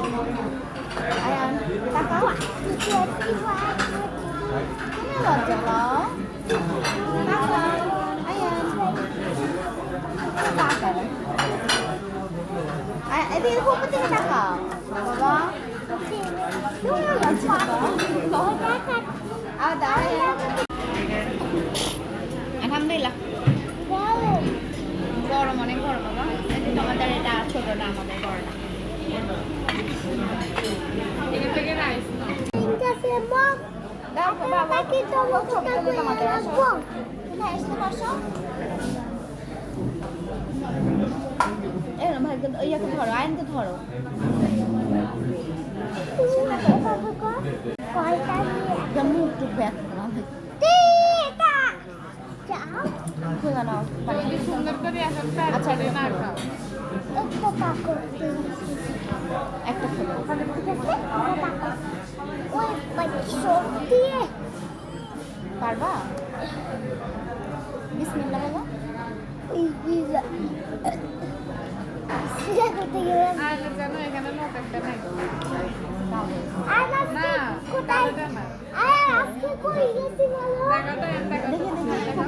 Ayan, takas. Lodger lang. Takas. Ayan. Takas. Ay, ito yung pupunta ka taka. Baba? Yung lodger ba? Ada, ayan. আলহামদুলিল্লাহ গরম অনেক গরম বাবা এদিকে আমাদের এটা ছোট না আমাদের বড় না এখান থেকে রাইস দাও বাবা কিন্তু ছোট ছোট আমাদের আসো না এসে বসো এরকম ভাই ইয়াকে ধরো আইনকে ধরো জম্মু একটু ব্যাক করো সুন্দর করে আচ্ছা একটা পারবা বিসমিল্লাহ বাবা আর জানো এখানে লোক একটা নাই না কোথায় আজকে কই গেছি বলো দেখো তো